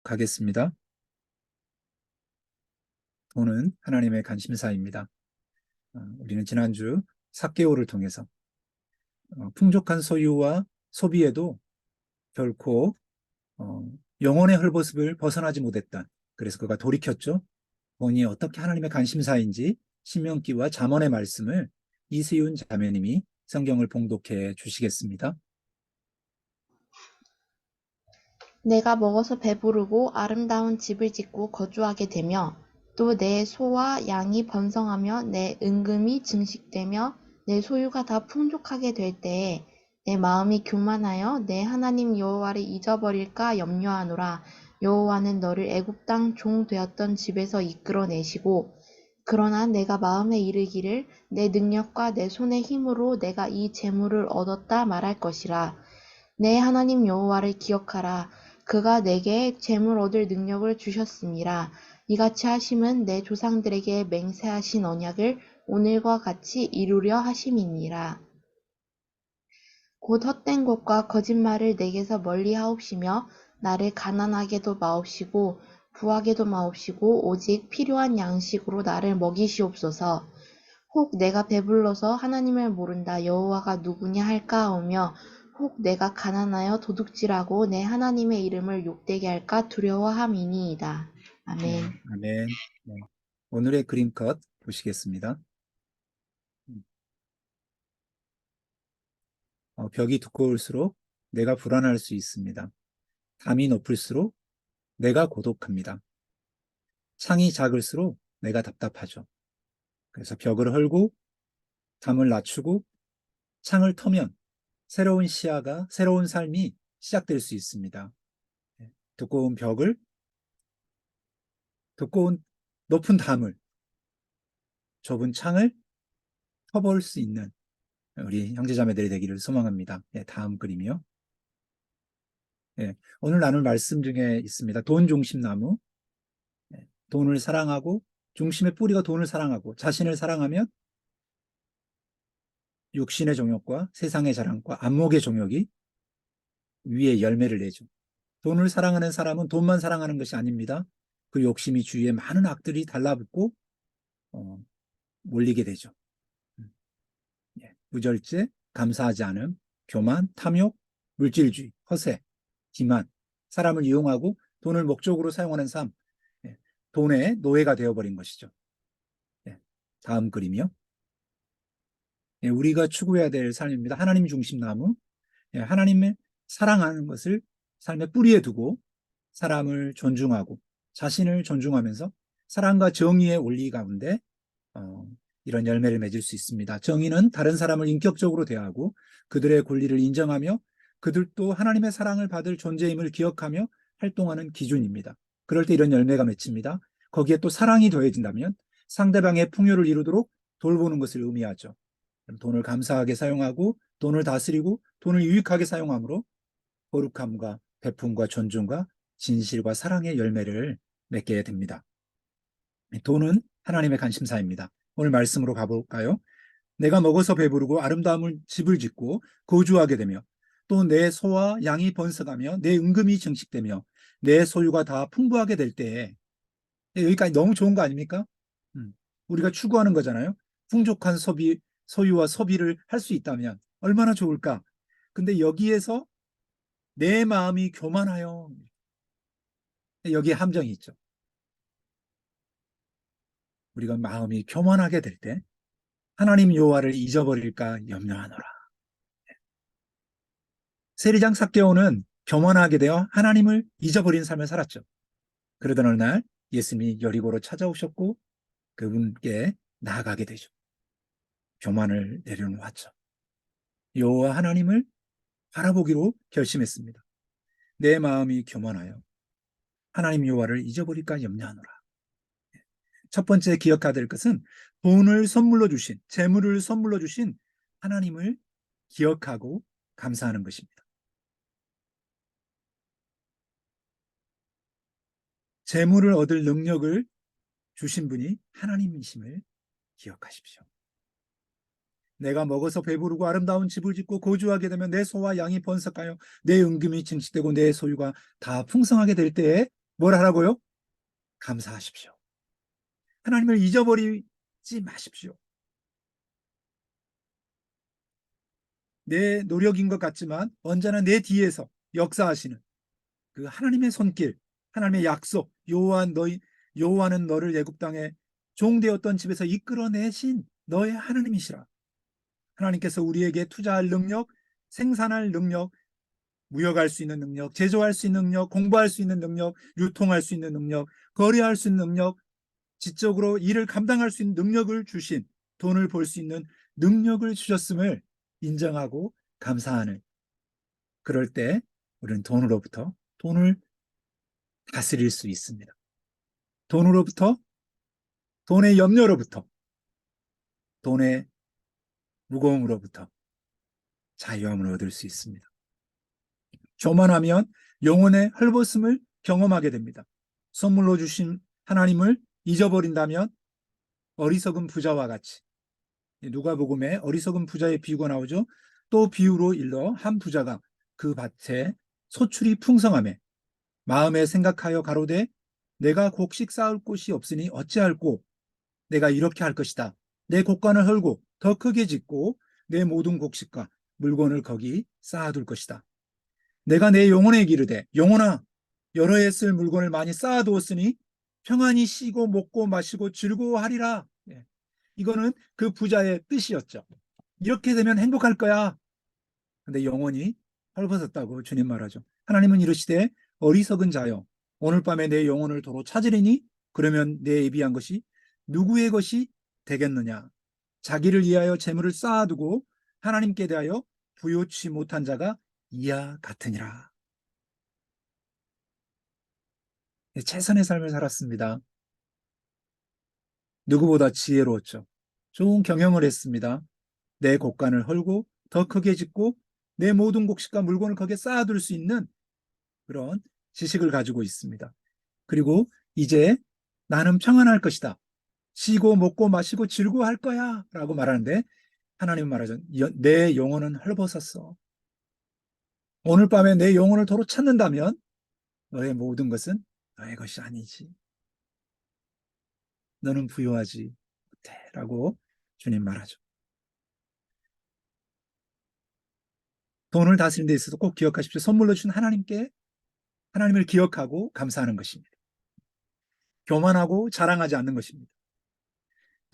가겠습니다. 돈은 하나님의 관심사입니다. 우리는 지난주 삭개오를 통해서 풍족한 소유와 소비에도 결코 영혼의 헐벗음을 벗어나지 못했다. 그래서 그가 돌이켰죠. 본인이 어떻게 하나님의 관심사인지 신명기와 잠언의 말씀을 이세윤 자매님이 성경을 봉독해 주시겠습니다. 내가 먹어서 배부르고 아름다운 집을 짓고 거주하게 되며 또 내 소와 양이 번성하며 내 은금이 증식되며 내 소유가 다 풍족하게 될 때에 내 마음이 교만하여 내 하나님 여호와를 잊어버릴까 염려하노라. 여호와는 너를 애굽 땅 종 되었던 집에서 이끌어내시고 그러나 내가 마음에 이르기를 내 능력과 내 손의 힘으로 내가 이 재물을 얻었다 말할 것이라. 내 하나님 여호와를 기억하라. 그가 내게 재물 얻을 능력을 주셨음이라. 이같이 하심은 내 조상들에게 맹세하신 언약을 오늘과 같이 이루려 하심이니라. 곧 헛된 것과 거짓말을 내게서 멀리 하옵시며 나를 가난하게도 마옵시고 부하게도 마옵시고 오직 필요한 양식으로 나를 먹이시옵소서. 혹 내가 배불러서 하나님을 모른다 여호와가 누구냐 할까하며 혹 내가 가난하여 도둑질하고 내 하나님의 이름을 욕되게 할까 두려워함이니이다. 네, 아멘. 아멘. 네. 오늘의 그림컷 보시겠습니다. 벽이 두꺼울수록 내가 불안할 수 있습니다. 담이 높을수록 내가 고독합니다. 창이 작을수록 내가 답답하죠. 그래서 벽을 헐고 담을 낮추고 창을 터면 새로운 시야가, 새로운 삶이 시작될 수 있습니다. 두꺼운 벽을, 두꺼운 높은 담을, 좁은 창을 터볼 수 있는 우리 형제자매들이 되기를 소망합니다. 다음 그림이요. 오늘 나눌 말씀 중에 있습니다. 돈 중심 나무. 돈을 사랑하고 중심의 뿌리가 돈을 사랑하고 자신을 사랑하면 육신의 정욕과 세상의 자랑과 안목의 정욕이 위에 열매를 내죠. 돈을 사랑하는 사람은 돈만 사랑하는 것이 아닙니다. 그 욕심이 주위에 많은 악들이 달라붙고 몰리게 되죠. 무절제, 감사하지 않음, 교만, 탐욕, 물질주의, 허세, 기만, 사람을 이용하고 돈을 목적으로 사용하는 삶, 돈의 노예가 되어버린 것이죠. 다음 그림이요. 우리가 추구해야 될 삶입니다. 하나님 중심 나무, 하나님의 사랑하는 것을 삶의 뿌리에 두고 사람을 존중하고 자신을 존중하면서 사랑과 정의의 원리 가운데 이런 열매를 맺을 수 있습니다. 정의는 다른 사람을 인격적으로 대하고 그들의 권리를 인정하며 그들도 하나님의 사랑을 받을 존재임을 기억하며 활동하는 기준입니다. 그럴 때 이런 열매가 맺힙니다. 거기에 또 사랑이 더해진다면 상대방의 풍요를 이루도록 돌보는 것을 의미하죠. 돈을 감사하게 사용하고 돈을 다스리고 돈을 유익하게 사용함으로 거룩함과 베품과 존중과 진실과 사랑의 열매를 맺게 됩니다. 돈은 하나님의 관심사입니다. 오늘 말씀으로 가볼까요? 내가 먹어서 배부르고 아름다운 집을 짓고 거주하게 되며 또 내 소와 양이 번성하며 내 은금이 증식되며 내 소유가 다 풍부하게 될 때에 여기까지 너무 좋은 거 아닙니까? 우리가 추구하는 거잖아요. 풍족한 소유와 소비를 할 수 있다면 얼마나 좋을까? 근데 여기에서 내 마음이 교만하여 여기에 함정이 있죠. 우리가 마음이 교만하게 될 때 하나님 여호와를 잊어버릴까 염려하노라. 세리장 삭개오는 교만하게 되어 하나님을 잊어버린 삶을 살았죠. 그러던 어느 날 예수님이 여리고로 찾아오셨고 그분께 나아가게 되죠. 교만을 내려놓았죠. 여호와 하나님을 바라보기로 결심했습니다. 내 마음이 교만하여 하나님 여호와를 잊어버릴까 염려하노라. 첫 번째 기억해야 될 것은 돈을 선물로 주신, 재물을 선물로 주신 하나님을 기억하고 감사하는 것입니다. 재물을 얻을 능력을 주신 분이 하나님이심을 기억하십시오. 내가 먹어서 배부르고 아름다운 집을 짓고 거주하게 되면 내 소와 양이 번성하여 내 은금이 증식되고 내 소유가 다 풍성하게 될 때에 뭘 하라고요? 감사하십시오. 하나님을 잊어버리지 마십시오. 내 노력인 것 같지만 언제나 내 뒤에서 역사하시는 그 하나님의 손길, 하나님의 약속, 여호와는 너를 애굽 땅에 종되었던 집에서 이끌어내신 너의 하나님이시라. 하나님께서 우리에게 투자할 능력, 생산할 능력, 무역할 수 있는 능력, 제조할 수 있는 능력, 공부할 수 있는 능력, 유통할 수 있는 능력, 거래할 수 있는 능력, 지적으로 일을 감당할 수 있는 능력을 주신, 돈을 벌 수 있는 능력을 주셨음을 인정하고 감사하는, 그럴 때 우리는 돈을 다스릴 수 있습니다. 돈으로부터, 돈의 염려로부터, 돈의 무거움으로부터 자유함을 얻을 수 있습니다. 교만하면 영혼의 헐벗음을 경험하게 됩니다. 선물로 주신 하나님을 잊어버린다면 어리석은 부자와 같이, 누가복음에 어리석은 부자의 비유가 나오죠. 또 비유로 일러 한 부자가 그 밭에 소출이 풍성하매 마음에 생각하여 가로되 내가 곡식 쌓을 곳이 없으니 어찌할꼬. 내가 이렇게 할 것이다. 내 곡간을 헐고 더 크게 짓고 내 모든 곡식과 물건을 거기 쌓아둘 것이다. 내가 내 영혼에게 이르되 영혼아, 여러 해 쓸 물건을 많이 쌓아두었으니 평안히 쉬고 먹고 마시고 즐거워하리라. 이거는 그 부자의 뜻이었죠. 이렇게 되면 행복할 거야. 근데 영혼이 헐벗었다고 주님 말하죠. 하나님은 이르시되 어리석은 자여, 오늘 밤에 내 영혼을 도로 찾으리니 그러면 내 예비한 것이 누구의 것이 되겠느냐. 자기를 위하여 재물을 쌓아두고 하나님께 대하여 부요치 못한 자가 이와 같으니라. 최선의 삶을 살았습니다. 누구보다 지혜로웠죠. 좋은 경영을 했습니다. 내 곡간을 헐고 더 크게 짓고 내 모든 곡식과 물건을 거기에 쌓아둘 수 있는 그런 지식을 가지고 있습니다. 그리고 이제 나는 평안할 것이다. 쉬고 먹고 마시고 즐거워할 거야 라고 말하는데, 하나님 말하죠. 내 영혼은 헐벗었어. 오늘 밤에 내 영혼을 도로 찾는다면 너의 모든 것은 너의 것이 아니지. 너는 부유하지 못해 라고 주님 말하죠. 돈을 다스리는 데 있어서 꼭 기억하십시오. 선물로 준 하나님을 기억하고 감사하는 것입니다. 교만하고 자랑하지 않는 것입니다.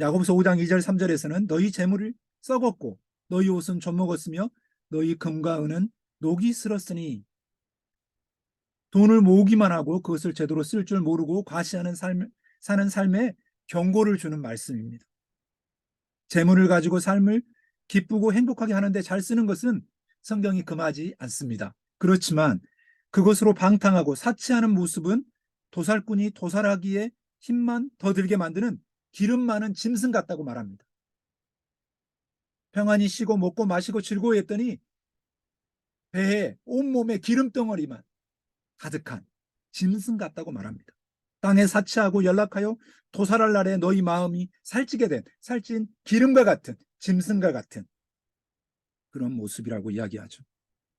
야고보서 5장 2절 3절에서는 너희 재물을 썩었고 너희 옷은 좀먹었으며 너희 금과 은은 녹이 슬었으니, 돈을 모으기만 하고 그것을 제대로 쓸 줄 모르고 과시하는 사는 삶에 경고를 주는 말씀입니다. 재물을 가지고 삶을 기쁘고 행복하게 하는데 잘 쓰는 것은 성경이 금하지 않습니다. 그렇지만 그것으로 방탕하고 사치하는 모습은 도살꾼이 도살하기에 힘만 더 들게 만드는 기름 많은 짐승 같다고 말합니다. 평안히 쉬고 먹고 마시고 즐거워했더니 배에 온몸에 기름덩어리만 가득한 짐승 같다고 말합니다. 땅에 사치하고 연락하여 도살할 날에 너희 마음이 살찐 기름과 같은 짐승과 같은 그런 모습이라고 이야기하죠.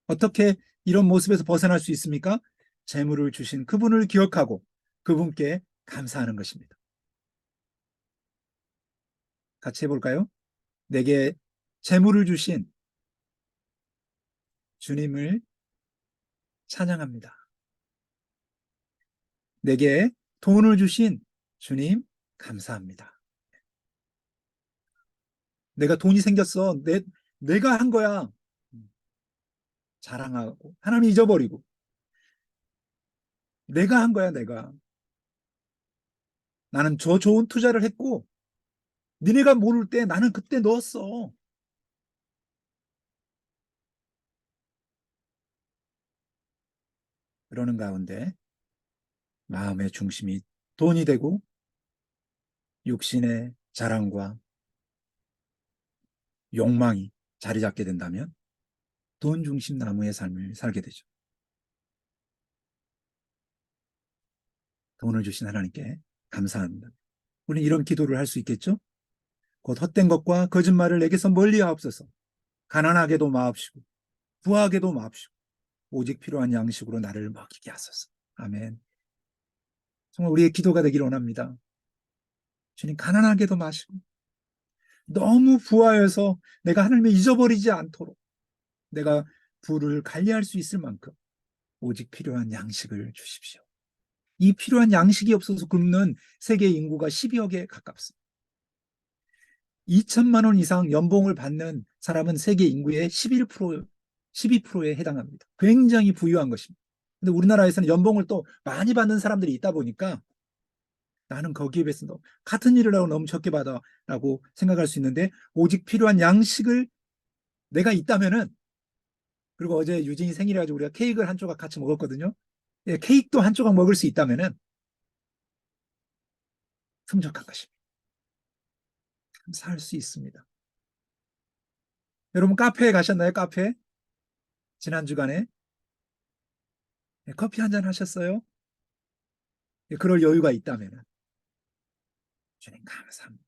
어떻게 이런 모습에서 벗어날 수 있습니까? 재물을 주신 그분을 기억하고 그분께 감사하는 것입니다. 같이 해볼까요? 내게 재물을 주신 주님을 찬양합니다. 내게 돈을 주신 주님 감사합니다. 내가 돈이 생겼어. 내가 한 거야. 자랑하고 하나님 잊어버리고 내가 한 거야. 나는 저 좋은 투자를 했고 니네가 모를 때 나는 그때 넣었어. 그러는 가운데 마음의 중심이 돈이 되고 육신의 자랑과 욕망이 자리 잡게 된다면 돈 중심 나무의 삶을 살게 되죠. 돈을 주신 하나님께 감사합니다. 우리는 이런 기도를 할 수 있겠죠? 곧 헛된 것과 거짓말을 내게서 멀리 하옵소서. 가난하게도 마옵시고 부하게도 마옵시고 오직 필요한 양식으로 나를 먹이게 하소서. 아멘. 정말 우리의 기도가 되기를 원합니다. 주님, 가난하게도 마시고 너무 부하여서 내가 하나님을 잊어버리지 않도록 내가 부를 관리할 수 있을 만큼 오직 필요한 양식을 주십시오. 이 필요한 양식이 없어서 굶는 세계 인구가 12억에 가깝습니다. 2천만 원 이상 연봉을 받는 사람은 세계 인구의 11%, 12%에 해당합니다. 굉장히 부유한 것입니다. 근데 우리나라에서는 연봉을 또 많이 받는 사람들이 있다 보니까 나는 거기에 비해서 같은 일을 하고 너무 적게 받아라고 생각할 수 있는데, 오직 필요한 양식을 내가 있다면은, 그리고 어제 유진이 생일이라서 우리가 케이크를 한 조각 같이 먹었거든요. 예, 케이크도 한 조각 먹을 수 있다면은 풍족한 것입니다. 살 수 있습니다. 여러분 카페에 가셨나요? 카페? 지난 주간에 커피 한 잔 하셨어요? 그럴 여유가 있다면 주님 감사합니다.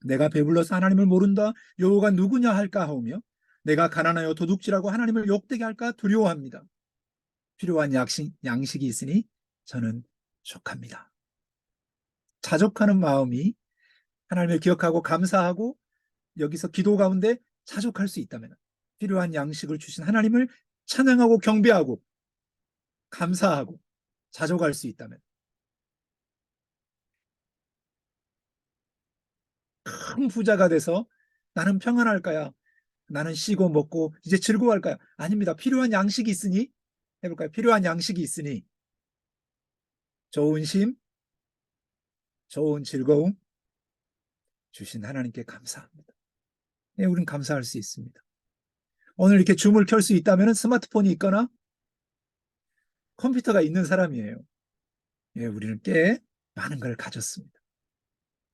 내가 배불러서 하나님을 모른다 여호와가 누구냐 할까 하오며 내가 가난하여 도둑질하고 하나님을 욕되게 할까 두려워합니다. 필요한 양식이 있으니 저는 족합니다. 자족하는 마음이 하나님을 기억하고 감사하고 여기서 기도 가운데 자족할 수 있다면 필요한 양식을 주신 하나님을 찬양하고 경배하고 감사하고 자족할 수 있다면 큰 부자가 돼서 나는 평안할까요? 나는 쉬고 먹고 이제 즐거워할까요? 아닙니다. 필요한 양식이 있으니 해볼까요? 필요한 양식이 있으니 좋은 쉼, 좋은 즐거움 주신 하나님께 감사합니다. 네, 우리는 감사할 수 있습니다. 오늘 이렇게 줌을 켤 수 있다면 스마트폰이 있거나 컴퓨터가 있는 사람이에요. 예, 우리는 꽤 많은 걸 가졌습니다.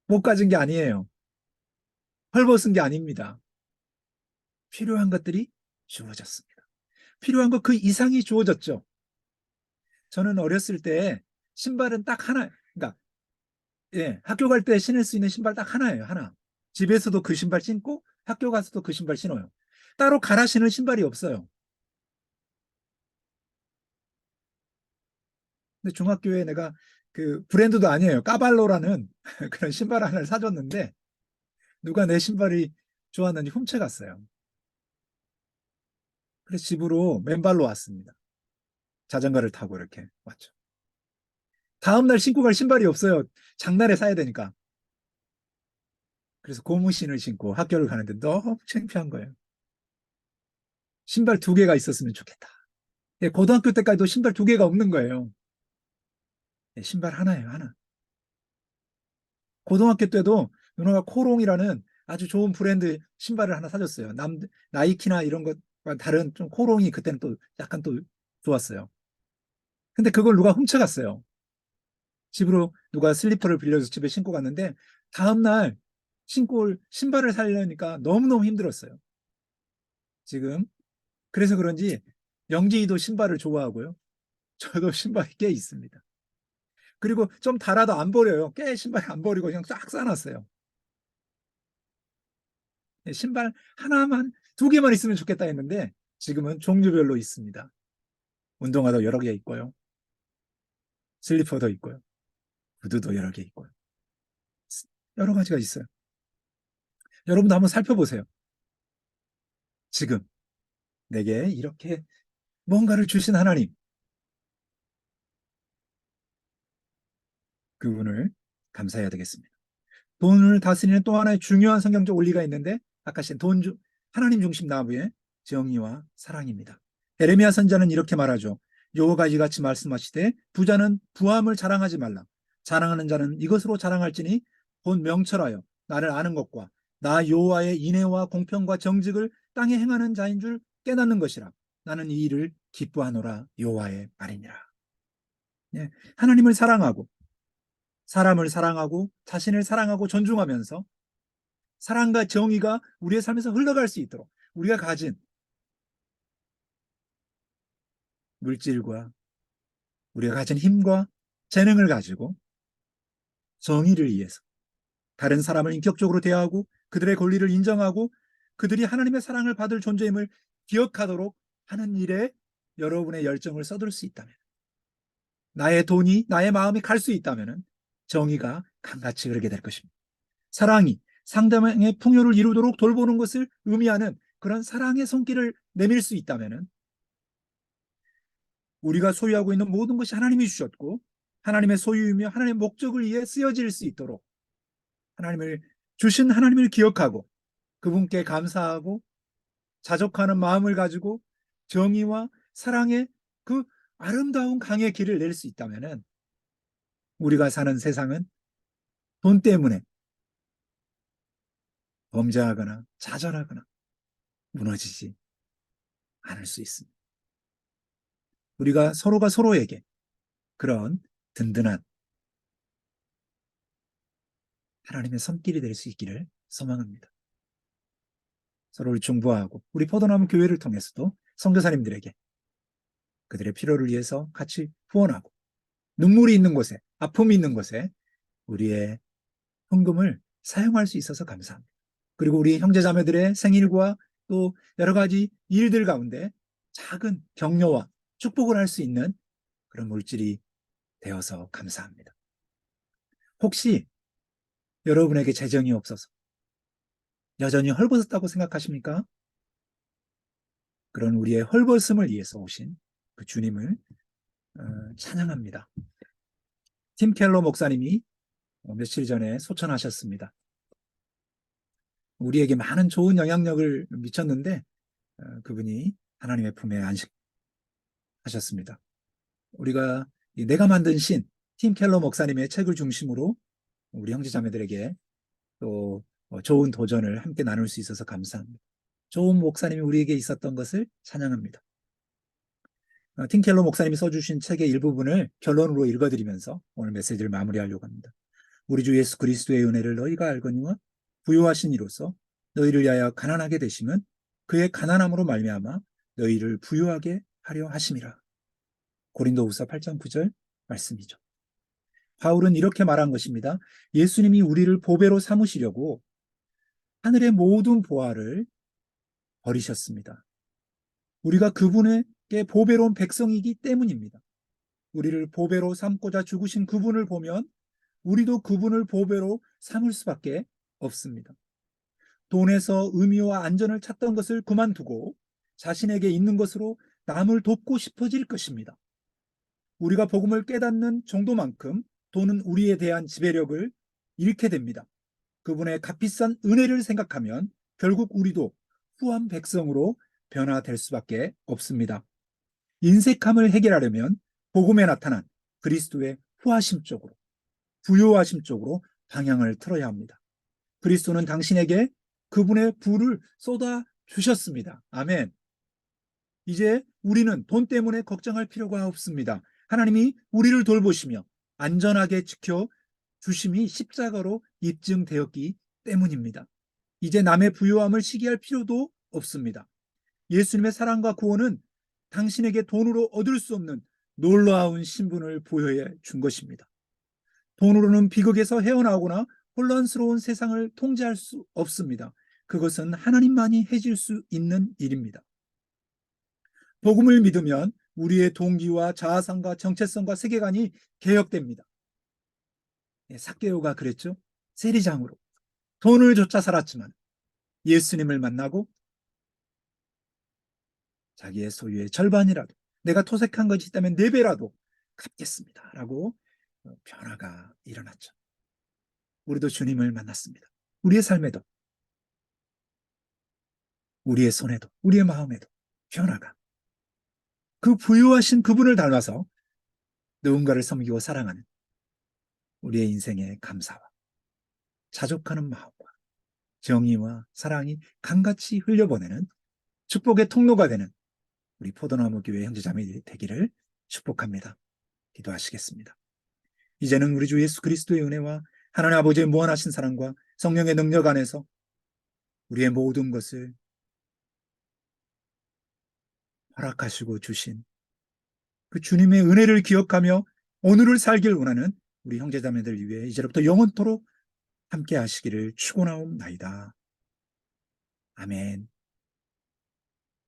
못 가진 게 아니에요. 헐벗은 게 아닙니다. 필요한 것들이 주어졌습니다. 필요한 것 그 이상이 주어졌죠. 저는 어렸을 때 신발은 딱 하나, 그러니까 예, 학교 갈 때 신을 수 있는 신발 딱 하나예요. 하나. 집에서도 그 신발 신고 학교 가서도 그 신발 신어요. 따로 갈아 신을 신발이 없어요. 근데 중학교에 내가 그 브랜드도 아니에요. 까발로라는 그런 신발 하나를 사줬는데 누가 내 신발이 좋았는지 훔쳐갔어요. 그래서 집으로 맨발로 왔습니다. 자전거를 타고 이렇게 왔죠. 다음날 신고 갈 신발이 없어요. 장날에 사야 되니까. 그래서 고무신을 신고 학교를 가는데 너무 창피한 거예요. 신발 두 개가 있었으면 좋겠다. 예, 고등학교 때까지도 신발 두 개가 없는 거예요. 예, 신발 하나예요, 하나. 고등학교 때도 누나가 코롱이라는 아주 좋은 브랜드 신발을 하나 사줬어요. 나이키나 이런 것과 다른 좀 코롱이 그때는 또 약간 또 좋았어요. 근데 그걸 누가 훔쳐갔어요. 집으로 누가 슬리퍼를 빌려서 집에 신고 갔는데 다음날 신고 신발을 사려니까 너무너무 힘들었어요. 지금 그래서 그런지 영진이도 신발을 좋아하고요. 저도 신발이 꽤 있습니다. 그리고 좀 달아도 안 버려요. 꽤 신발 안 버리고 그냥 싹 싸놨어요. 신발 하나만, 두 개만 있으면 좋겠다 했는데 지금은 종류별로 있습니다. 운동화도 여러 개 있고요. 슬리퍼도 있고요. 구두도 여러 개 있고요. 여러 가지가 있어요. 여러분도 한번 살펴보세요. 지금 내게 이렇게 뭔가를 주신 하나님, 그분을 감사해야 되겠습니다. 돈을 다스리는 또 하나의 중요한 성경적 원리가 있는데 아까 하나님 중심 나무의 정의와 사랑입니다. 에레미야 선자는 이렇게 말하죠. 여호와가 이같이 말씀하시되 부자는 부함을 자랑하지 말라. 자랑하는 자는 이것으로 자랑할지니 곧 명철하여 나를 아는 것과 나 여호와의 인애와 공평과 정직을 땅에 행하는 자인 줄 깨닫는 것이라. 나는 이 일을 기뻐하노라 여호와의 말이니라. 예, 하나님을 사랑하고 사람을 사랑하고 자신을 사랑하고 존중하면서 사랑과 정의가 우리의 삶에서 흘러갈 수 있도록 우리가 가진 물질과 우리가 가진 힘과 재능을 가지고 정의를 위해서 다른 사람을 인격적으로 대하고 그들의 권리를 인정하고 그들이 하나님의 사랑을 받을 존재임을 기억하도록 하는 일에 여러분의 열정을 쏟을 수 있다면 나의 돈이, 나의 마음이 갈 수 있다면 정의가 강같이 흐르게 될 것입니다. 사랑이 상대방의 풍요를 이루도록 돌보는 것을 의미하는 그런 사랑의 손길을 내밀 수 있다면 우리가 소유하고 있는 모든 것이 하나님이 주셨고 하나님의 소유이며 하나님의 목적을 위해 쓰여질 수 있도록 하나님을 주신 하나님을 기억하고 그분께 감사하고 자족하는 마음을 가지고 정의와 사랑의 그 아름다운 강의 길을 낼 수 있다면 우리가 사는 세상은 돈 때문에 범죄하거나 좌절하거나 무너지지 않을 수 있습니다. 우리가 서로가 서로에게 그런 든든한 하나님의 손길이 될 수 있기를 소망합니다. 서로를 중보하고 우리 포도나무 교회를 통해서도 선교사님들에게 그들의 필요를 위해서 같이 후원하고 눈물이 있는 곳에 아픔이 있는 곳에 우리의 헌금을 사용할 수 있어서 감사합니다. 그리고 우리 형제자매들의 생일과 또 여러 가지 일들 가운데 작은 격려와 축복을 할 수 있는 그런 물질이 되어서 감사합니다. 혹시 여러분에게 재정이 없어서 여전히 헐벗었다고 생각하십니까? 그런 우리의 헐벗음을 위해서 오신 그 주님을 찬양합니다. 팀 켈러 목사님이 며칠 전에 소천하셨습니다. 우리에게 많은 좋은 영향력을 미쳤는데 그분이 하나님의 품에 안식하셨습니다. 우리가 내가 만든 신, 팀 켈러 목사님의 책을 중심으로 우리 형제자매들에게 또 좋은 도전을 함께 나눌 수 있어서 감사합니다. 좋은 목사님이 우리에게 있었던 것을 찬양합니다. 팀 켈러 목사님이 써주신 책의 일부분을 결론으로 읽어드리면서 오늘 메시지를 마무리하려고 합니다. 우리 주 예수 그리스도의 은혜를 너희가 알거니와 부요하신 이로써 너희를 위하여 가난하게 되심은 그의 가난함으로 말미암아 너희를 부요하게 하려 하심이라. 고린도후서 8장 9절 말씀이죠. 바울은 이렇게 말한 것입니다. 예수님이 우리를 보배로 삼으시려고 하늘의 모든 보화를 버리셨습니다. 우리가 그분에게 보배로운 백성이기 때문입니다. 우리를 보배로 삼고자 죽으신 그분을 보면 우리도 그분을 보배로 삼을 수밖에 없습니다. 돈에서 의미와 안전을 찾던 것을 그만두고 자신에게 있는 것으로 남을 돕고 싶어질 것입니다. 우리가 복음을 깨닫는 정도만큼 돈은 우리에 대한 지배력을 잃게 됩니다. 그분의 값비싼 은혜를 생각하면 결국 우리도 후한 백성으로 변화될 수밖에 없습니다. 인색함을 해결하려면 복음에 나타난 그리스도의 후하심 쪽으로, 부요하심 쪽으로 방향을 틀어야 합니다. 그리스도는 당신에게 그분의 부를 쏟아 주셨습니다. 아멘. 이제 우리는 돈 때문에 걱정할 필요가 없습니다. 하나님이 우리를 돌보시며 안전하게 지켜 주심이 십자가로 입증되었기 때문입니다. 이제 남의 부요함을 시기할 필요도 없습니다. 예수님의 사랑과 구원은 당신에게 돈으로 얻을 수 없는 놀라운 신분을 부여해 준 것입니다. 돈으로는 비극에서 헤어나오거나 혼란스러운 세상을 통제할 수 없습니다. 그것은 하나님만이 해줄 수 있는 일입니다. 복음을 믿으면 우리의 동기와 자아상과 정체성과 세계관이 개혁됩니다. 삭개오가 그랬죠. 세리장으로 돈을 쫓아 살았지만 예수님을 만나고 자기의 소유의 절반이라도 내가 토색한 것이 있다면 4배라도 갚겠습니다 라고 변화가 일어났죠. 우리도 주님을 만났습니다. 우리의 삶에도 우리의 손에도 우리의 마음에도 변화가 그 부유하신 그분을 닮아서 누군가를 섬기고 사랑하는 우리의 인생의 감사와 자족하는 마음과 정의와 사랑이 강같이 흘려보내는 축복의 통로가 되는 우리 포도나무 교회 형제자매들이 되기를 축복합니다. 기도하시겠습니다. 이제는 우리 주 예수 그리스도의 은혜와 하나님 아버지의 무한하신 사랑과 성령의 능력 안에서 우리의 모든 것을 허락하시고 주신 그 주님의 은혜를 기억하며 오늘을 살길 원하는 우리 형제자매들 위해 이제부터 영원토록 함께 하시기를 축원하옵나이다. 아멘.